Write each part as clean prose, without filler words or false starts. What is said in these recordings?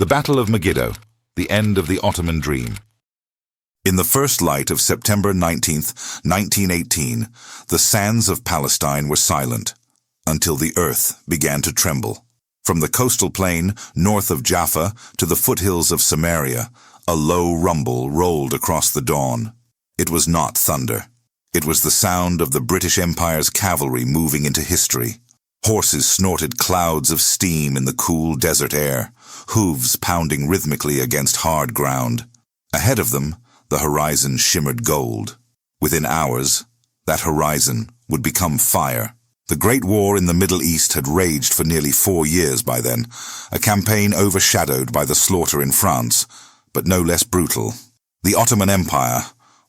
The Battle of Megiddo, the end of the Ottoman dream. In the first light of September 19th, 1918, the sands of Palestine were silent, until the earth began to tremble. From the coastal plain north of Jaffa to the foothills of Samaria, a low rumble rolled across the dawn. It was not thunder. It was the sound of the British Empire's cavalry moving into history. Horses snorted clouds of steam in the cool desert air, hooves pounding rhythmically against hard ground. Ahead of them, the horizon shimmered gold. Within hours, that horizon would become fire. The Great War in the Middle East had raged for nearly 4 years by then, a campaign overshadowed by the slaughter in France, but no less brutal. The Ottoman Empire,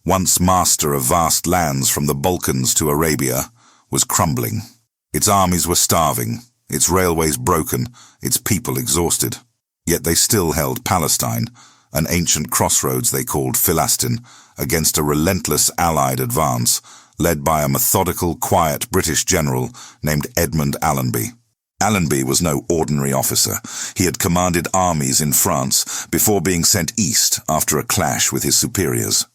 once master of vast lands from the Balkans to Arabia, was crumbling. Its armies were starving, its railways broken, its people exhausted. Yet they still held Palestine, an ancient crossroads they called Philastin, against a relentless Allied advance, led by a methodical, quiet British general named Edmund Allenby. Allenby was no ordinary officer. He had commanded armies in France before being sent east after a clash with his superiors.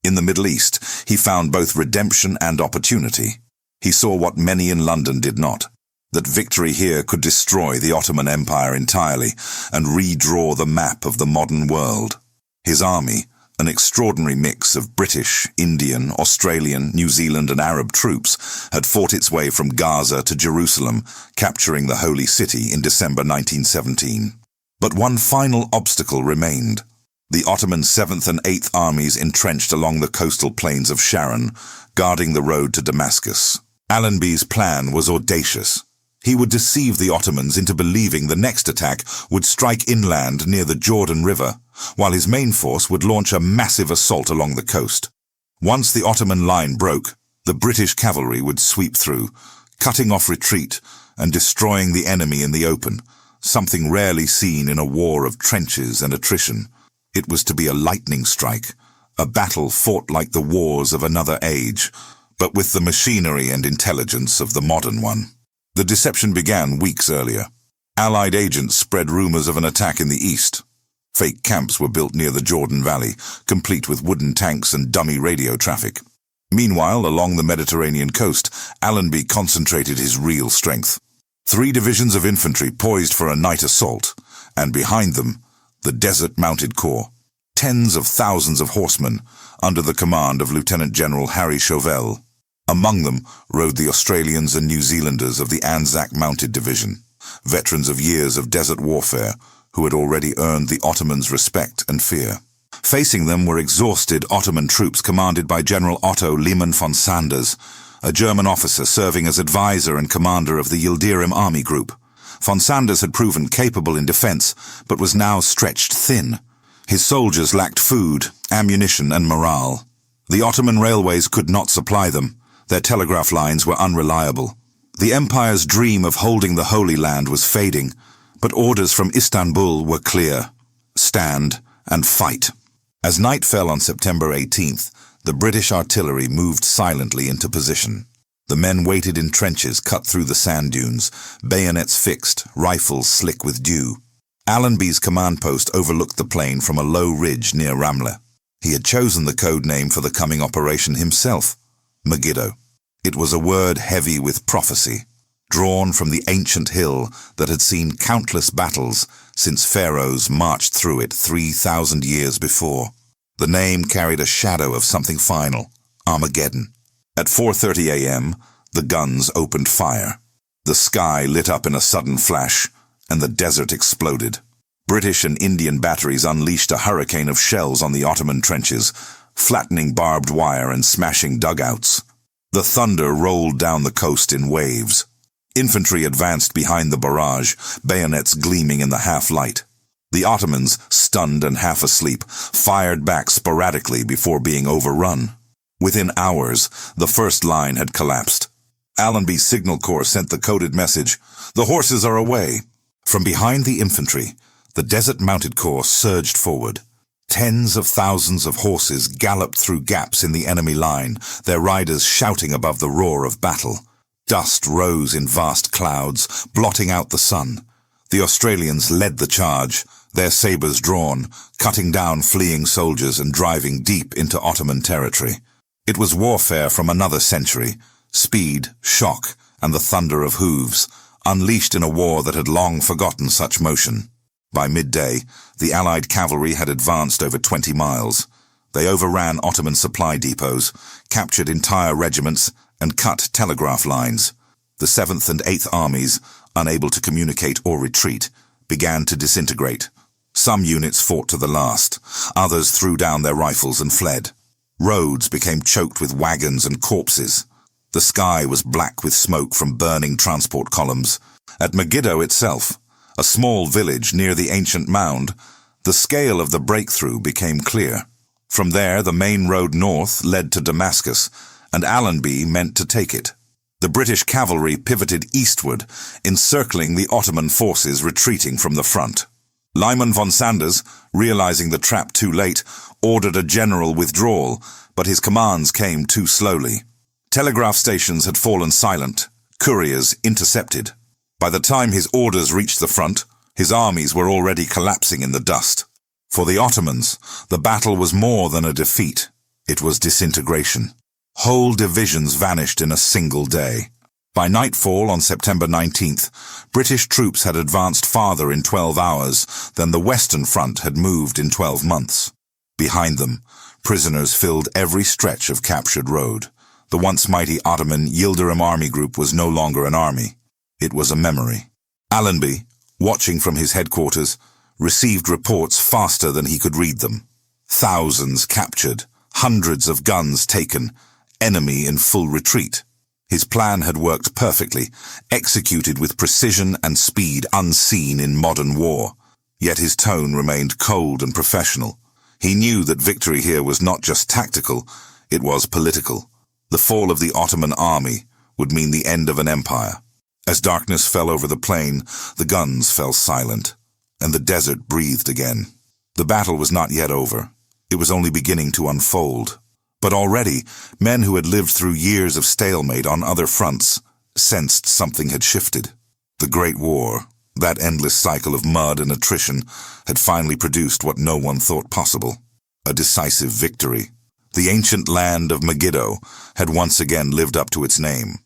In the Middle East, he found both redemption and opportunity. He saw what many in London did not, that victory here could destroy the Ottoman Empire entirely and redraw the map of the modern world. His army, an extraordinary mix of British, Indian, Australian, New Zealand and Arab troops, had fought its way from Gaza to Jerusalem, capturing the Holy City in December 1917. But one final obstacle remained. The Ottoman 7th and 8th armies entrenched along the coastal plains of Sharon, guarding the road to Damascus. Allenby's plan was audacious. He would deceive the Ottomans into believing the next attack would strike inland near the Jordan River, while his main force would launch a massive assault along the coast. Once the Ottoman line broke, the British cavalry would sweep through, cutting off retreat and destroying the enemy in the open, something rarely seen in a war of trenches and attrition. It was to be a lightning strike, a battle fought like the wars of another age, but with the machinery and intelligence of the modern one. The deception began weeks earlier. Allied agents spread rumors of an attack in the east. Fake camps were built near the Jordan Valley, complete with wooden tanks and dummy radio traffic. Meanwhile, along the Mediterranean coast, Allenby concentrated his real strength. 3 divisions of infantry poised for a night assault, and behind them, the Desert Mounted Corps. Tens of thousands of horsemen, under the command of Lieutenant General Harry Chauvel. Among them rode the Australians and New Zealanders of the Anzac Mounted Division, veterans of years of desert warfare, who had already earned the Ottomans' respect and fear. Facing them were exhausted Ottoman troops commanded by General Otto Lehmann von Sanders, a German officer serving as advisor and commander of the Yildirim army group. Von Sanders had proven capable in defense, but was now stretched thin. His soldiers lacked food, ammunition and morale. The Ottoman railways could not supply them. Their telegraph lines were unreliable. The empire's dream of holding the Holy Land was fading, but orders from Istanbul were clear: stand and fight. As night fell on September 18th, the British artillery moved silently into position. The men waited in trenches cut through the sand dunes, bayonets fixed, rifles slick with dew. Allenby's command post overlooked the plain from a low ridge near Ramleh. He had chosen the code name for the coming operation himself: Megiddo. It was a word heavy with prophecy, drawn from the ancient hill that had seen countless battles since pharaohs marched through it 3,000 years before. The name carried a shadow of something final: Armageddon. At 4:30 a.m., the guns opened fire. The sky lit up in a sudden flash, and the desert exploded. British and Indian batteries unleashed a hurricane of shells on the Ottoman trenches, flattening barbed wire and smashing dugouts. The thunder rolled down the coast in waves. Infantry advanced behind the barrage, bayonets gleaming in the half-light. The Ottomans, stunned and half asleep, fired back sporadically before being overrun. Within hours, the first line had collapsed. Allenby's signal corps sent the coded message, "The horses are away." From behind the infantry, the Desert Mounted Corps surged forward. Tens of thousands of horses galloped through gaps in the enemy line, their riders shouting above the roar of battle. Dust rose in vast clouds, blotting out the sun. The Australians led the charge, their sabers drawn, cutting down fleeing soldiers and driving deep into Ottoman territory. It was warfare from another century, speed, shock, and the thunder of hooves, unleashed in a war that had long forgotten such motion. By midday, the Allied cavalry had advanced over 20 miles. They overran Ottoman supply depots, captured entire regiments, and cut telegraph lines. The 7th and 8th armies, unable to communicate or retreat, began to disintegrate. Some units fought to the last. Others threw down their rifles and fled. Roads became choked with wagons and corpses. The sky was black with smoke from burning transport columns. At Megiddo itself, a small village near the ancient mound, the scale of the breakthrough became clear. From there, the main road north led to Damascus, and Allenby meant to take it. The British cavalry pivoted eastward, encircling the Ottoman forces retreating from the front. Lyman von Sanders, realizing the trap too late, ordered a general withdrawal, but his commands came too slowly. Telegraph stations had fallen silent, couriers intercepted. By the time his orders reached the front, his armies were already collapsing in the dust. For the Ottomans, the battle was more than a defeat. It was disintegration. Whole divisions vanished in a single day. By nightfall on September 19th, British troops had advanced farther in 12 hours than the Western Front had moved in 12 months. Behind them, prisoners filled every stretch of captured road. The once mighty Ottoman Yildirim Army Group was no longer an army. It was a memory. Allenby, watching from his headquarters, received reports faster than he could read them. Thousands captured, hundreds of guns taken, enemy in full retreat. His plan had worked perfectly, executed with precision and speed unseen in modern war. Yet his tone remained cold and professional. He knew that victory here was not just tactical, it was political. The fall of the Ottoman army would mean the end of an empire. As darkness fell over the plain, the guns fell silent, and the desert breathed again. The battle was not yet over. It was only beginning to unfold. But already, men who had lived through years of stalemate on other fronts sensed something had shifted. The Great War, that endless cycle of mud and attrition, had finally produced what no one thought possible: a decisive victory. The ancient land of Megiddo had once again lived up to its name,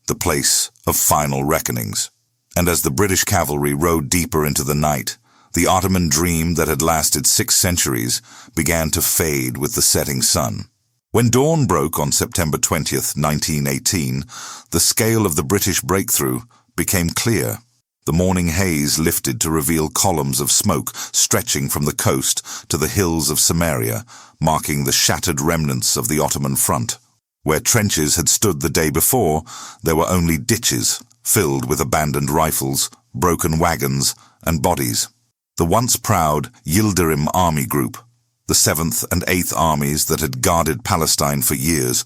the place of final reckonings. And as the British cavalry rode deeper into the night, the Ottoman dream that had lasted 6 centuries began to fade with the setting sun. When dawn broke on September 20th, 1918, the scale of the British breakthrough became clear. The morning haze lifted to reveal columns of smoke stretching from the coast to the hills of Samaria, marking the shattered remnants of the Ottoman front. Where trenches had stood the day before, there were only ditches filled with abandoned rifles, broken wagons, and bodies. The once proud Yildirim Army Group, the 7th and 8th armies that had guarded Palestine for years,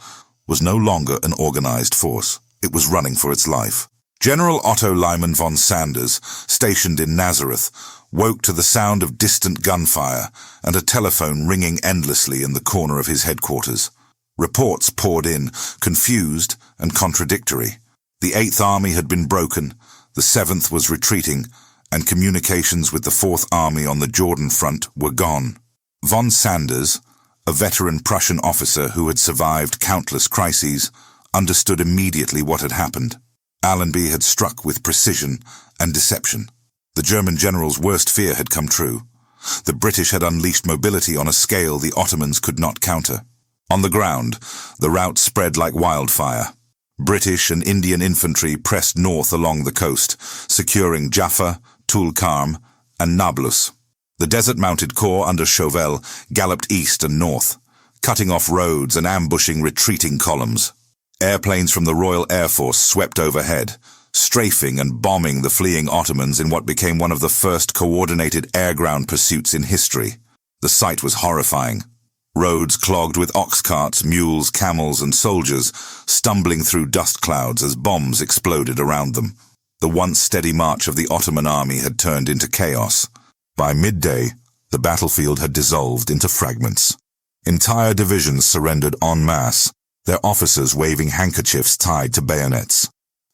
was no longer an organized force. It was running for its life. General Otto Lyman von Sanders, stationed in Nazareth, woke to the sound of distant gunfire and a telephone ringing endlessly in the corner of his headquarters. Reports poured in, confused and contradictory. The 8th Army had been broken, the 7th was retreating, and communications with the 4th Army on the Jordan front were gone. Von Sanders, a veteran Prussian officer who had survived countless crises, understood immediately what had happened. Allenby had struck with precision and deception. The German general's worst fear had come true. The British had unleashed mobility on a scale the Ottomans could not counter. On the ground, the rout spread like wildfire. British and Indian infantry pressed north along the coast, securing Jaffa, Tulkarm, and Nablus. The desert-mounted corps under Chauvel galloped east and north, cutting off roads and ambushing retreating columns. Airplanes from the Royal Air Force swept overhead, strafing and bombing the fleeing Ottomans in what became one of the first coordinated air-ground pursuits in history. The sight was horrifying. Roads clogged with ox carts, mules, camels, and soldiers, stumbling through dust clouds as bombs exploded around them. The once steady march of the Ottoman army had turned into chaos. By midday, the battlefield had dissolved into fragments. Entire divisions surrendered en masse, their officers waving handkerchiefs tied to bayonets.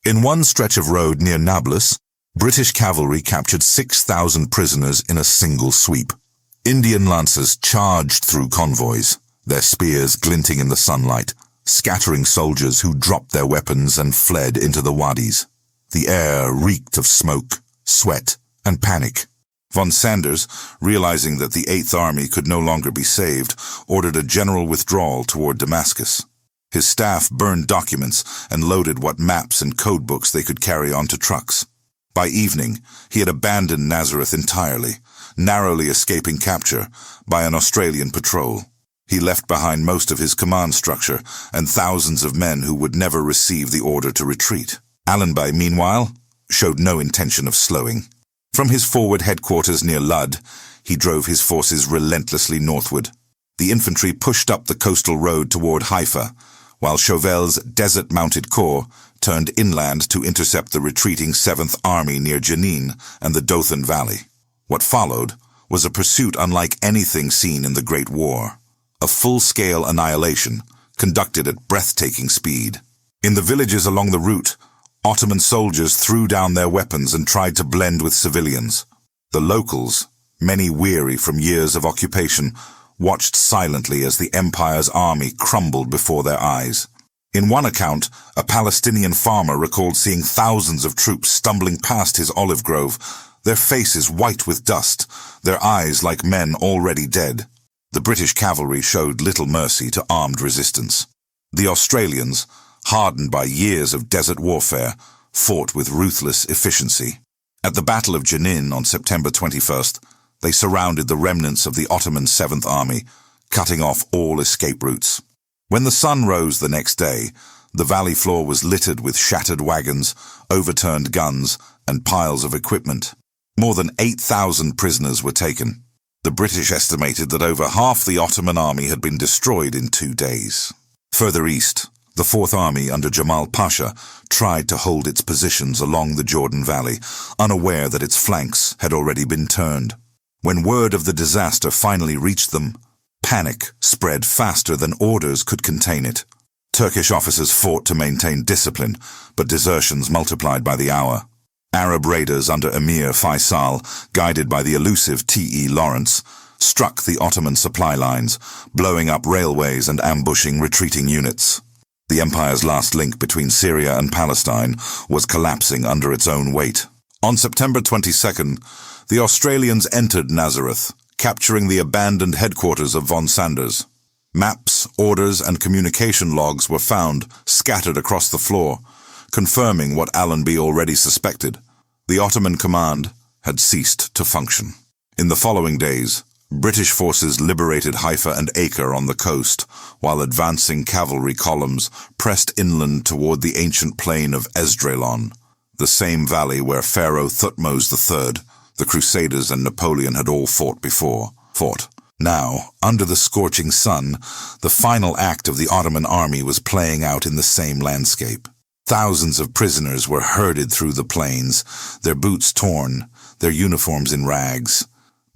In one stretch of road near Nablus, British cavalry captured 6,000 prisoners in a single sweep. Indian lancers charged through convoys, their spears glinting in the sunlight, scattering soldiers who dropped their weapons and fled into the wadis. The air reeked of smoke, sweat, and panic. Von Sanders, realizing that the Eighth Army could no longer be saved, ordered a general withdrawal toward Damascus. His staff burned documents and loaded what maps and codebooks they could carry onto trucks. By evening, he had abandoned Nazareth entirely, narrowly escaping capture by an Australian patrol. He left behind most of his command structure and thousands of men who would never receive the order to retreat. Allenby, meanwhile, showed no intention of slowing. From his forward headquarters near Lud, he drove his forces relentlessly northward. The infantry pushed up the coastal road toward Haifa, while Chauvel's desert-mounted corps turned inland to intercept the retreating 7th Army near Jenin and the Dothan Valley. What followed was a pursuit unlike anything seen in the Great War, a full-scale annihilation conducted at breathtaking speed. In the villages along the route, Ottoman soldiers threw down their weapons and tried to blend with civilians. The locals, many weary from years of occupation, watched silently as the empire's army crumbled before their eyes. In one account, a Palestinian farmer recalled seeing thousands of troops stumbling past his olive grove, their faces white with dust, their eyes like men already dead. The British cavalry showed little mercy to armed resistance. The Australians, hardened by years of desert warfare, fought with ruthless efficiency. At the Battle of Jenin on September 21st, they surrounded the remnants of the Ottoman 7th Army, cutting off all escape routes. When the sun rose the next day, the valley floor was littered with shattered wagons, overturned guns, and piles of equipment. More than 8,000 prisoners were taken. The British estimated that over half the Ottoman army had been destroyed in 2 days. Further east, the 4th Army under Jamal Pasha tried to hold its positions along the Jordan Valley, unaware that its flanks had already been turned. When word of the disaster finally reached them, panic spread faster than orders could contain it. Turkish officers fought to maintain discipline, but desertions multiplied by the hour. Arab raiders under Emir Faisal, guided by the elusive T.E. Lawrence, struck the Ottoman supply lines, blowing up railways and ambushing retreating units. The empire's last link between Syria and Palestine was collapsing under its own weight. On September 22nd, the Australians entered Nazareth, capturing the abandoned headquarters of von Sanders. Maps, orders, and communication logs were found scattered across the floor, confirming what Allenby already suspected. The Ottoman command had ceased to function. In the following days, British forces liberated Haifa and Acre on the coast, while advancing cavalry columns pressed inland toward the ancient plain of Esdraelon, the same valley where Pharaoh Thutmose III, the Crusaders, and Napoleon had all fought. Now, under the scorching sun, the final act of the Ottoman army was playing out in the same landscape. Thousands of prisoners were herded through the plains, their boots torn, their uniforms in rags.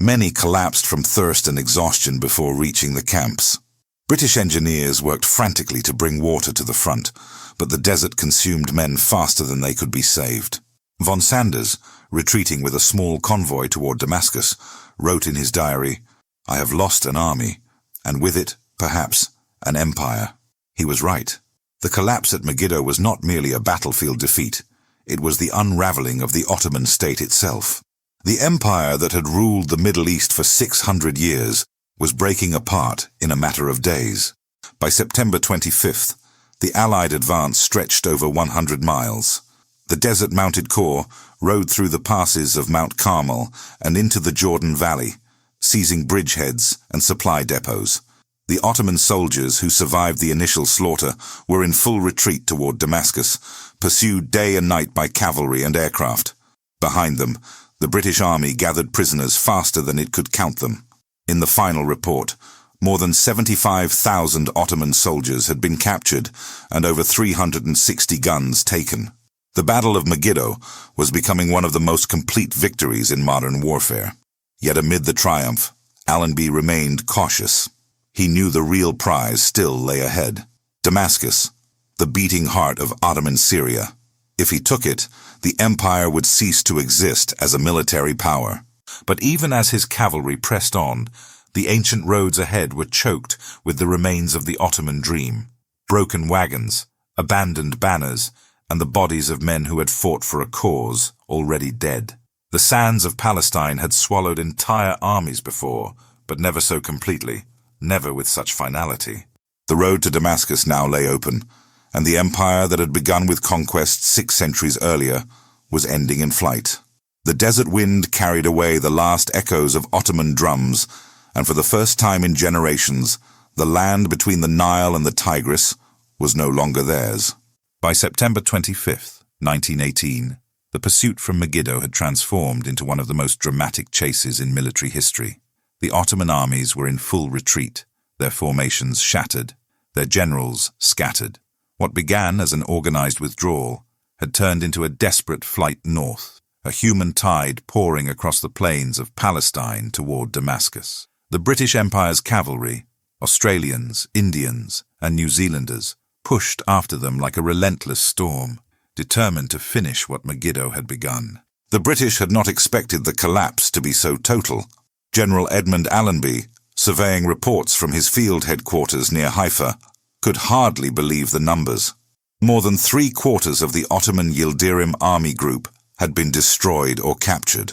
Many collapsed from thirst and exhaustion before reaching the camps. British engineers worked frantically to bring water to the front, but the desert consumed men faster than they could be saved. Von Sanders, retreating with a small convoy toward Damascus, wrote in his diary, "I have lost an army, and with it, perhaps, an empire." He was right. The collapse at Megiddo was not merely a battlefield defeat. It was the unraveling of the Ottoman state itself. The empire that had ruled the Middle East for 600 years was breaking apart in a matter of days. By September 25th, the Allied advance stretched over 100 miles. The desert-mounted corps rode through the passes of Mount Carmel and into the Jordan Valley, seizing bridgeheads and supply depots. The Ottoman soldiers who survived the initial slaughter were in full retreat toward Damascus, pursued day and night by cavalry and aircraft. Behind them, the British army gathered prisoners faster than it could count them. In the final report, more than 75,000 Ottoman soldiers had been captured and over 360 guns taken. The Battle of Megiddo was becoming one of the most complete victories in modern warfare. Yet amid the triumph, Allenby remained cautious. He knew the real prize still lay ahead. Damascus, the beating heart of Ottoman Syria, If he took it, the empire would cease to exist as a military power. But even as his cavalry pressed on, the ancient roads ahead were choked with the remains of the Ottoman dream. Broken wagons, abandoned banners, and the bodies of men who had fought for a cause, already dead. The sands of Palestine had swallowed entire armies before, but never so completely, never with such finality. The road to Damascus now lay open, and the empire that had begun with conquest 6 centuries earlier was ending in flight. The desert wind carried away the last echoes of Ottoman drums, and for the first time in generations, the land between the Nile and the Tigris was no longer theirs. By September 25, 1918, the pursuit from Megiddo had transformed into one of the most dramatic chases in military history. The Ottoman armies were in full retreat, their formations shattered, their generals scattered. What began as an organized withdrawal had turned into a desperate flight north, a human tide pouring across the plains of Palestine toward Damascus. The British Empire's cavalry, Australians, Indians, and New Zealanders, pushed after them like a relentless storm, determined to finish what Megiddo had begun. The British had not expected the collapse to be so total. General Edmund Allenby, surveying reports from his field headquarters near Haifa, could hardly believe the numbers. More than 3/4 of the Ottoman Yildirim army group had been destroyed or captured.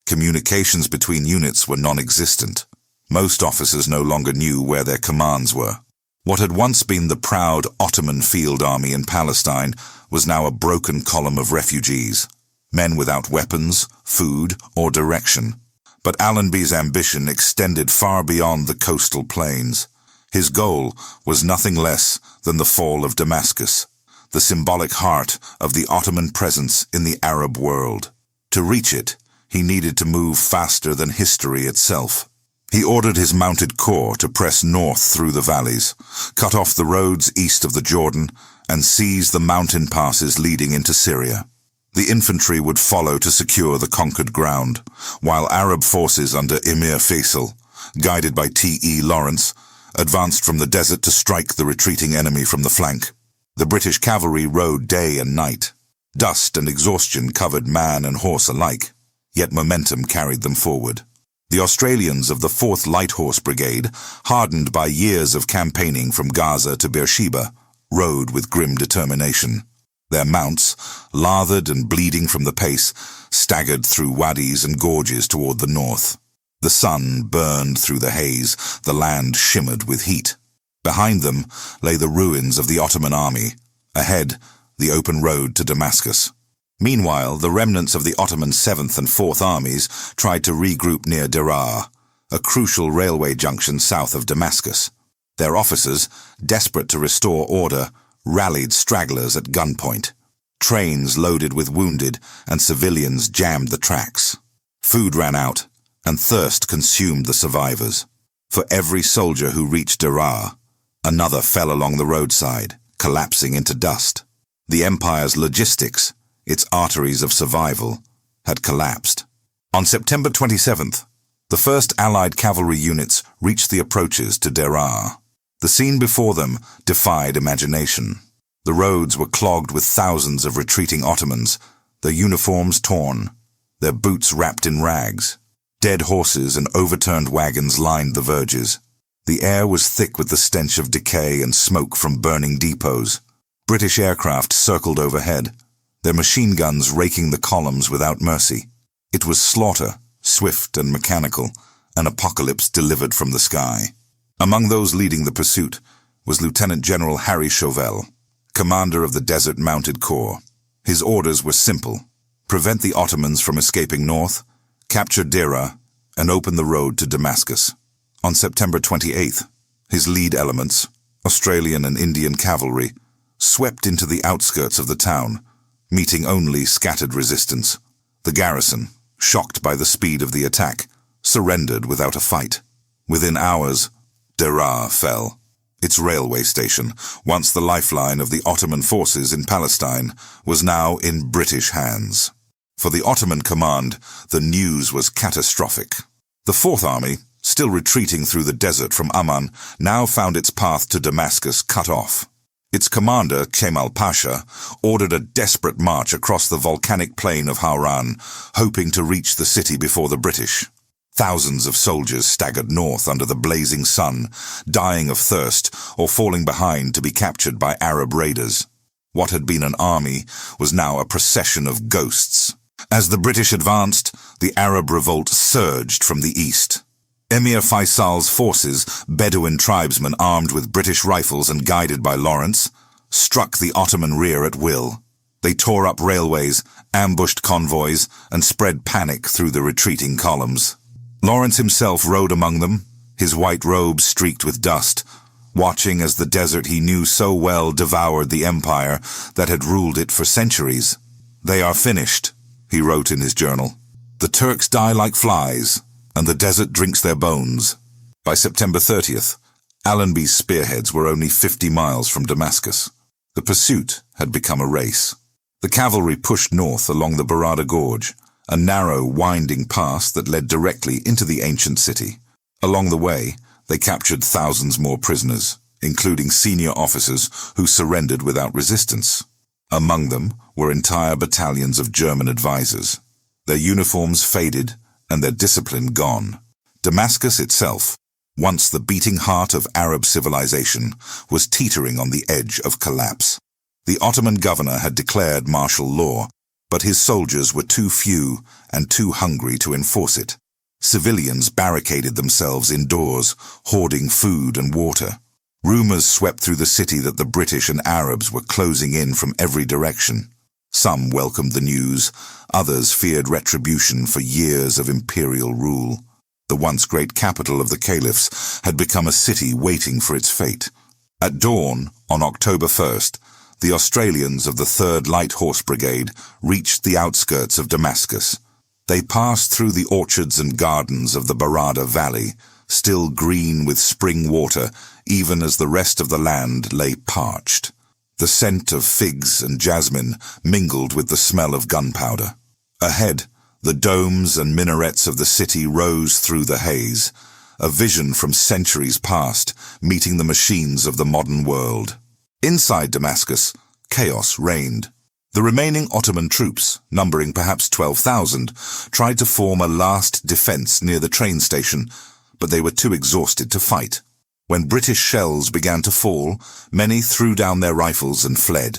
Communications between units were non-existent. Most officers no longer knew where their commands were. What had once been the proud Ottoman field army in Palestine was now a broken column of refugees, men without weapons, food, or direction. But Allenby's ambition extended far beyond the coastal plains. His goal was nothing less than the fall of Damascus, the symbolic heart of the Ottoman presence in the Arab world. To reach it, he needed to move faster than history itself. He ordered his mounted corps to press north through the valleys, cut off the roads east of the Jordan, and seize the mountain passes leading into Syria. The infantry would follow to secure the conquered ground, while Arab forces under Emir Faisal, guided by T.E. Lawrence, advanced from the desert to strike the retreating enemy from the flank. The British cavalry rode day and night. Dust and exhaustion covered man and horse alike, yet momentum carried them forward. The Australians of the 4th Light Horse Brigade, hardened by years of campaigning from Gaza to Beersheba, rode with grim determination. Their mounts, lathered and bleeding from the pace, staggered through wadis and gorges toward the north. The sun burned through the haze, the land shimmered with heat. Behind them lay the ruins of the Ottoman army, ahead the open road to Damascus. Meanwhile, the remnants of the Ottoman 7th and 4th armies tried to regroup near Deraa, a crucial railway junction south of Damascus. Their officers, desperate to restore order, rallied stragglers at gunpoint. Trains loaded with wounded and civilians jammed the tracks. Food ran out, and thirst consumed the survivors. For every soldier who reached Deraa, another fell along the roadside, collapsing into dust. The empire's logistics, its arteries of survival, had collapsed. On September 27th, the first Allied cavalry units reached the approaches to Deraa. The scene before them defied imagination. The roads were clogged with thousands of retreating Ottomans, their uniforms torn, their boots wrapped in rags. Dead horses and overturned wagons lined the verges. The air was thick with the stench of decay and smoke from burning depots. British aircraft circled overhead, their machine guns raking the columns without mercy. It was slaughter, swift and mechanical, an apocalypse delivered from the sky. Among those leading the pursuit was Lieutenant General Harry Chauvel, commander of the Desert Mounted Corps. His orders were simple: prevent the Ottomans from escaping north, capture Deraa, and open the road to Damascus. On September 28th, his lead elements, Australian and Indian cavalry, swept into the outskirts of the town, meeting only scattered resistance. The garrison, shocked by the speed of the attack, surrendered without a fight. Within hours, Deraa fell. Its railway station, once the lifeline of the Ottoman forces in Palestine, was now in British hands. For the Ottoman command, the news was catastrophic. The 4th Army, still retreating through the desert from Amman, now found its path to Damascus cut off. Its commander, Kemal Pasha, ordered a desperate march across the volcanic plain of Hauran, hoping to reach the city before the British. Thousands of soldiers staggered north under the blazing sun, dying of thirst or falling behind to be captured by Arab raiders. What had been an army was now a procession of ghosts. As the British advanced, the Arab revolt surged from the east. Emir Faisal's forces, Bedouin tribesmen armed with British rifles and guided by Lawrence, struck the Ottoman rear at will. They tore up railways, ambushed convoys, and spread panic through the retreating columns. Lawrence himself rode among them, his white robe streaked with dust, watching as the desert he knew so well devoured the empire that had ruled it for centuries. "They are finished," he wrote in his journal. "The Turks die like flies, and the desert drinks their bones." By September 30th, Allenby's spearheads were only 50 miles from Damascus. The pursuit had become a race. The cavalry pushed north along the Barada Gorge, a narrow, winding pass that led directly into the ancient city. Along the way, they captured thousands more prisoners, including senior officers who surrendered without resistance. Among them were entire battalions of German advisors. Their uniforms faded and their discipline gone. Damascus itself, once the beating heart of Arab civilization, was teetering on the edge of collapse. The Ottoman governor had declared martial law, but his soldiers were too few and too hungry to enforce it. Civilians barricaded themselves indoors, hoarding food and water. Rumors swept through the city that the British and Arabs were closing in from every direction. Some welcomed the news, others feared retribution for years of imperial rule. The once great capital of the caliphs had become a city waiting for its fate. At dawn, on October 1st, the Australians of the 3rd Light Horse Brigade reached the outskirts of Damascus. They passed through the orchards and gardens of the Barada Valley, still green with spring water, even as the rest of the land lay parched. The scent of figs and jasmine mingled with the smell of gunpowder. Ahead, the domes and minarets of the city rose through the haze, a vision from centuries past, meeting the machines of the modern world. Inside Damascus, chaos reigned. The remaining Ottoman troops, numbering perhaps 12,000, tried to form a last defense near the train station, but they were too exhausted to fight. When British shells began to fall, many threw down their rifles and fled.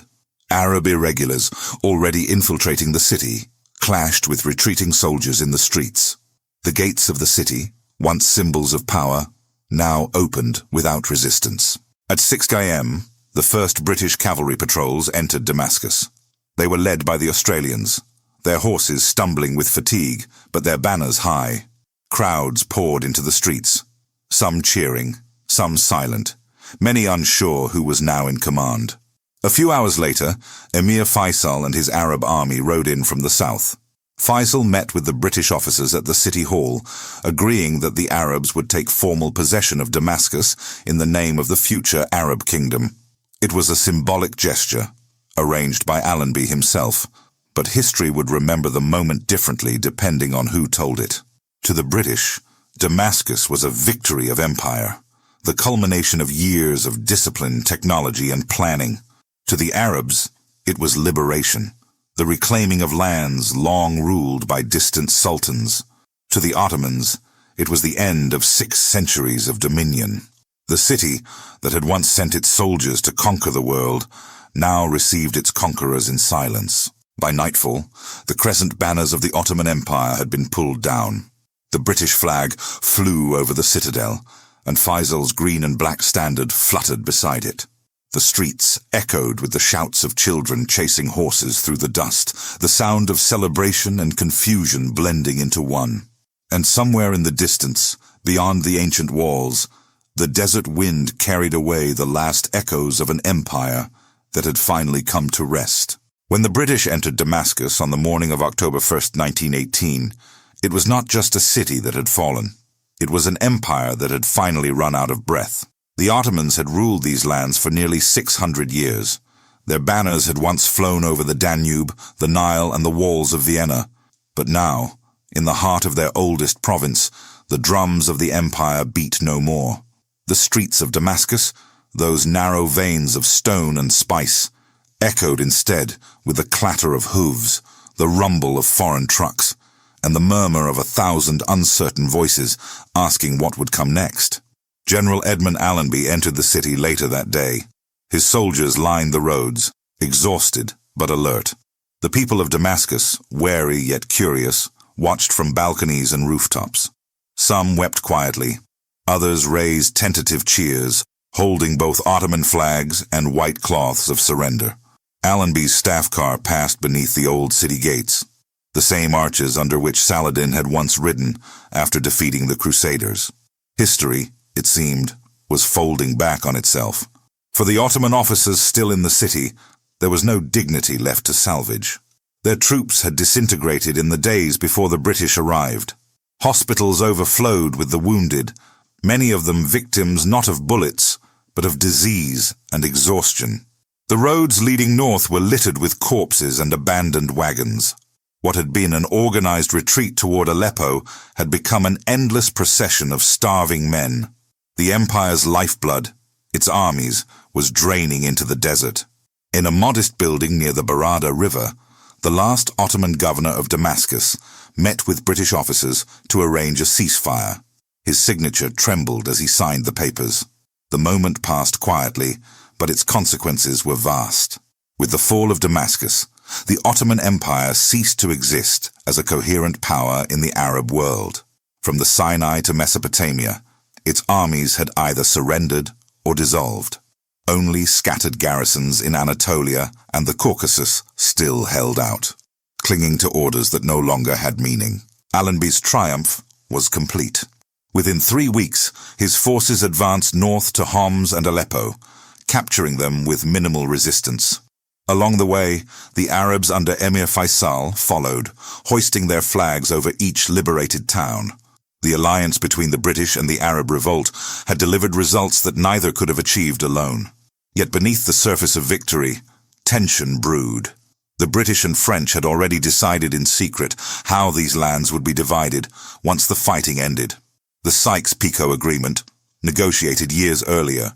Arab irregulars, already infiltrating the city, clashed with retreating soldiers in the streets. The gates of the city, once symbols of power, now opened without resistance. At 6 a.m., the first British cavalry patrols entered Damascus. They were led by the Australians, their horses stumbling with fatigue, but their banners high. Crowds poured into the streets, some cheering, some silent, many unsure who was now in command. A few hours later, Emir Faisal and his Arab army rode in from the south. Faisal met with the British officers at the city hall, agreeing that the Arabs would take formal possession of Damascus in the name of the future Arab kingdom. It was a symbolic gesture, arranged by Allenby himself, but history would remember the moment differently depending on who told it. To the British, Damascus was a victory of empire, the culmination of years of discipline, technology, and planning. To the Arabs, it was liberation, the reclaiming of lands long ruled by distant sultans. To the Ottomans, it was the end of 6 centuries of dominion. The city that had once sent its soldiers to conquer the world now received its conquerors in silence. By nightfall, the crescent banners of the Ottoman Empire had been pulled down. The British flag flew over the citadel, and Faisal's green and black standard fluttered beside it. The streets echoed with the shouts of children chasing horses through the dust, the sound of celebration and confusion blending into one. And somewhere in the distance, beyond the ancient walls, the desert wind carried away the last echoes of an empire that had finally come to rest. When the British entered Damascus on the morning of October 1st, 1918, it was not just a city that had fallen. It was an empire that had finally run out of breath. The Ottomans had ruled these lands for nearly 600 years. Their banners had once flown over the Danube, the Nile, and the walls of Vienna. But now, in the heart of their oldest province, the drums of the empire beat no more. The streets of Damascus, those narrow veins of stone and spice, echoed instead with the clatter of hooves, the rumble of foreign trucks, and the murmur of 1,000 uncertain voices asking what would come next. General Edmund Allenby entered the city later that day. His soldiers lined the roads, exhausted but alert. The people of Damascus, wary yet curious, watched from balconies and rooftops. Some wept quietly. Others raised tentative cheers, holding both Ottoman flags and white cloths of surrender. Allenby's staff car passed beneath the old city gates, the same arches under which Saladin had once ridden after defeating the Crusaders. History, it seemed, was folding back on itself. For the Ottoman officers still in the city, there was no dignity left to salvage. Their troops had disintegrated in the days before the British arrived. Hospitals overflowed with the wounded, many of them victims not of bullets, but of disease and exhaustion. The roads leading north were littered with corpses and abandoned wagons. What had been an organized retreat toward Aleppo had become an endless procession of starving men. The empire's lifeblood, its armies, was draining into the desert. In a modest building near the Barada River, the last Ottoman governor of Damascus met with British officers to arrange a ceasefire. His signature trembled as he signed the papers. The moment passed quietly, but its consequences were vast. With the fall of Damascus, the Ottoman Empire ceased to exist as a coherent power in the Arab world. From the Sinai to Mesopotamia, its armies had either surrendered or dissolved. Only scattered garrisons in Anatolia and the Caucasus still held out, clinging to orders that no longer had meaning. Allenby's triumph was complete. Within 3 weeks, his forces advanced north to Homs and Aleppo, capturing them with minimal resistance. Along the way, the Arabs under Emir Faisal followed, hoisting their flags over each liberated town. The alliance between the British and the Arab revolt had delivered results that neither could have achieved alone. Yet beneath the surface of victory, tension brewed. The British and French had already decided in secret how these lands would be divided once the fighting ended. The Sykes-Picot Agreement, negotiated years earlier,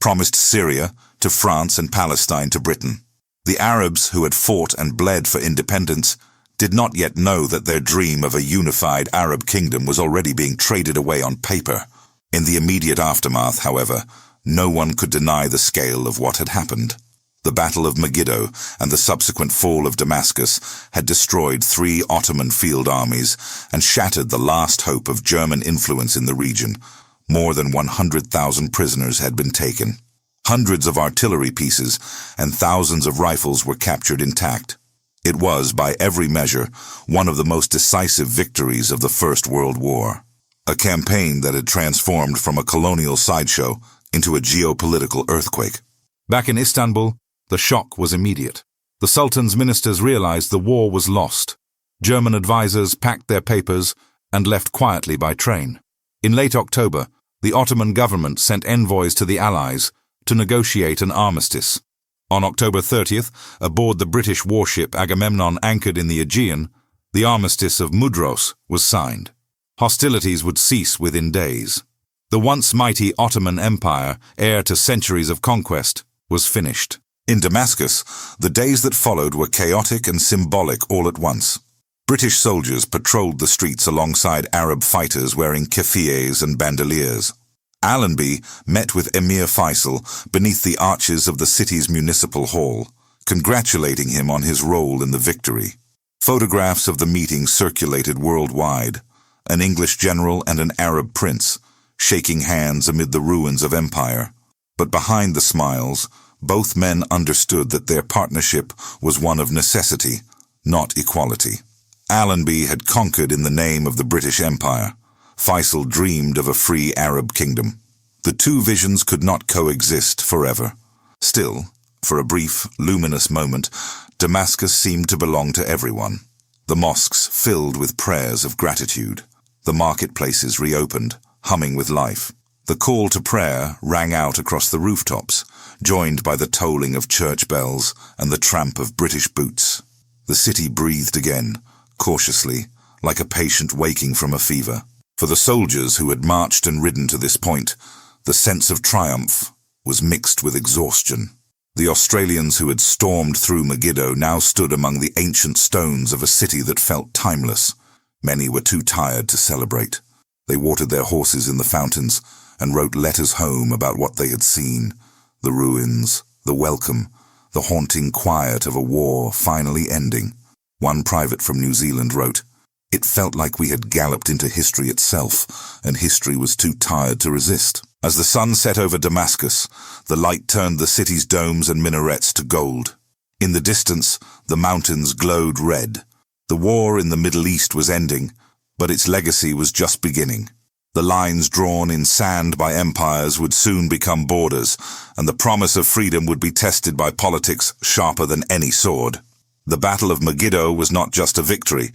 promised Syria to France and Palestine to Britain. The Arabs who had fought and bled for independence did not yet know that their dream of a unified Arab kingdom was already being traded away on paper. In the immediate aftermath, however, no one could deny the scale of what had happened. The Battle of Megiddo and the subsequent fall of Damascus had destroyed 3 Ottoman field armies and shattered the last hope of German influence in the region. More than 100,000 prisoners had been taken. Hundreds of artillery pieces and thousands of rifles were captured intact. It was, by every measure, one of the most decisive victories of the First World War. A campaign that had transformed from a colonial sideshow into a geopolitical earthquake. Back in Istanbul, the shock was immediate. The Sultan's ministers realized the war was lost. German advisors packed their papers and left quietly by train. In late October, the Ottoman government sent envoys to the Allies to negotiate an armistice. On October 30th, aboard the British warship Agamemnon anchored in the Aegean, the armistice of Mudros was signed. Hostilities would cease within days. The once mighty Ottoman Empire, heir to centuries of conquest, was finished. In Damascus, the days that followed were chaotic and symbolic all at once. British soldiers patrolled the streets alongside Arab fighters wearing keffiyehs and bandoliers. Allenby met with Emir Faisal beneath the arches of the city's municipal hall, congratulating him on his role in the victory. Photographs of the meeting circulated worldwide, an English general and an Arab prince, shaking hands amid the ruins of empire. But behind the smiles, both men understood that their partnership was one of necessity, not equality. Allenby had conquered in the name of the British Empire. Faisal dreamed of a free Arab kingdom. The two visions could not coexist forever. Still, for a brief, luminous moment, Damascus seemed to belong to everyone. The mosques filled with prayers of gratitude. The marketplaces reopened, humming with life. The call to prayer rang out across the rooftops, joined by the tolling of church bells and the tramp of British boots. The city breathed again, cautiously, like a patient waking from a fever. For the soldiers who had marched and ridden to this point, the sense of triumph was mixed with exhaustion. The Australians who had stormed through Megiddo now stood among the ancient stones of a city that felt timeless. Many were too tired to celebrate. They watered their horses in the fountains and wrote letters home about what they had seen, the ruins, the welcome, the haunting quiet of a war finally ending. One private from New Zealand wrote, "It felt like we had galloped into history itself, and history was too tired to resist." As the sun set over Damascus, the light turned the city's domes and minarets to gold. In the distance, the mountains glowed red. The war in the Middle East was ending, but its legacy was just beginning. The lines drawn in sand by empires would soon become borders, and the promise of freedom would be tested by politics sharper than any sword. The Battle of Megiddo was not just a victory.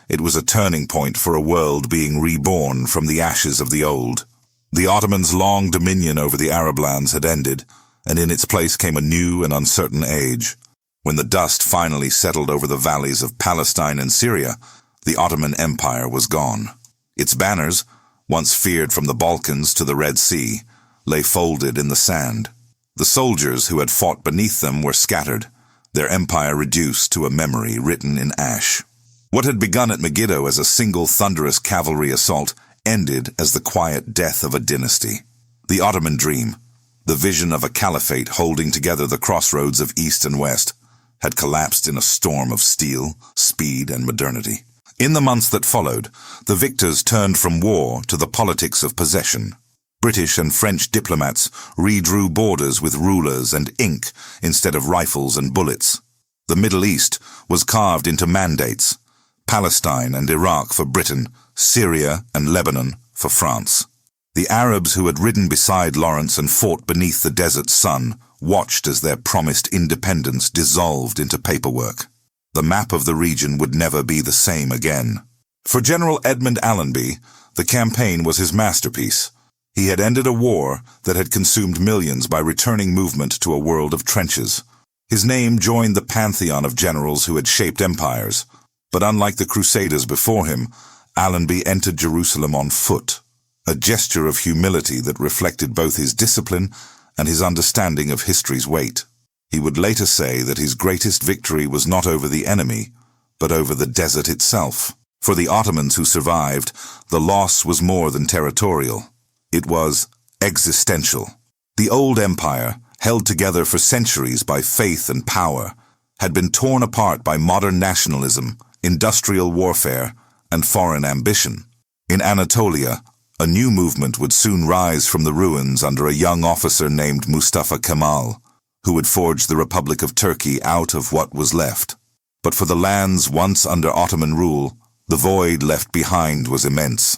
It was a turning point for a world being reborn from the ashes of the old. The Ottomans' long dominion over the Arab lands had ended, and in its place came a new and uncertain age. When the dust finally settled over the valleys of Palestine and Syria, the Ottoman Empire was gone. Its banners, once feared from the Balkans to the Red Sea, lay folded in the sand. The soldiers who had fought beneath them were scattered, their empire reduced to a memory written in ash. What had begun at Megiddo as a single thunderous cavalry assault ended as the quiet death of a dynasty. The Ottoman dream, the vision of a caliphate holding together the crossroads of East and West, had collapsed in a storm of steel, speed, and modernity. In the months that followed, the victors turned from war to the politics of possession. British and French diplomats redrew borders with rulers and ink instead of rifles and bullets. The Middle East was carved into mandates: Palestine and Iraq for Britain, Syria and Lebanon for France. The Arabs who had ridden beside Lawrence and fought beneath the desert sun watched as their promised independence dissolved into paperwork. The map of the region would never be the same again. For General Edmund Allenby, the campaign was his masterpiece. He had ended a war that had consumed millions by returning movement to a world of trenches. His name joined the pantheon of generals who had shaped empires. But unlike the Crusaders before him, Allenby entered Jerusalem on foot, a gesture of humility that reflected both his discipline and his understanding of history's weight. He would later say that his greatest victory was not over the enemy, but over the desert itself. For the Ottomans who survived, the loss was more than territorial. It was existential. The old empire, held together for centuries by faith and power, had been torn apart by modern nationalism, industrial warfare, and foreign ambition. In Anatolia, a new movement would soon rise from the ruins under a young officer named Mustafa Kemal, who would forge the Republic of Turkey out of what was left. But for the lands once under Ottoman rule, the void left behind was immense.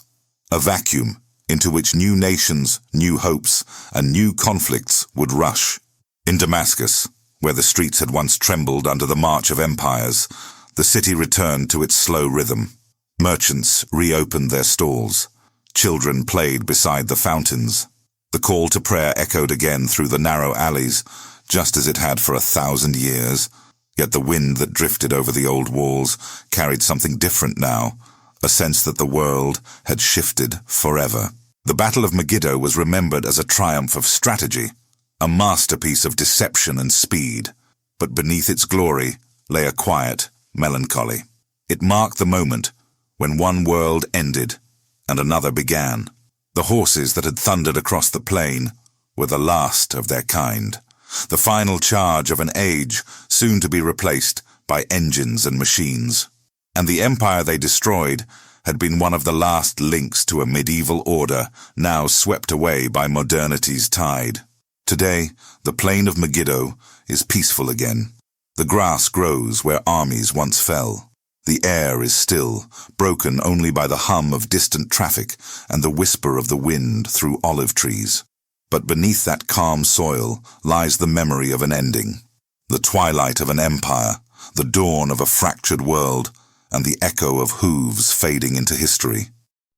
A vacuum into which new nations, new hopes, and new conflicts would rush. In Damascus, where the streets had once trembled under the march of empires, the city returned to its slow rhythm. Merchants reopened their stalls. Children played beside the fountains. The call to prayer echoed again through the narrow alleys, just as it had for 1,000 years. Yet the wind that drifted over the old walls carried something different now, a sense that the world had shifted forever. The Battle of Megiddo was remembered as a triumph of strategy, a masterpiece of deception and speed. But beneath its glory lay a quiet melancholy. It marked the moment when one world ended and another began. The horses that had thundered across the plain were the last of their kind, the final charge of an age soon to be replaced by engines and machines. And the empire they destroyed had been one of the last links to a medieval order now swept away by modernity's tide. Today, the plain of Megiddo is peaceful again. The grass grows where armies once fell. The air is still, broken only by the hum of distant traffic and the whisper of the wind through olive trees. But beneath that calm soil lies the memory of an ending, the twilight of an empire, the dawn of a fractured world, and the echo of hooves fading into history.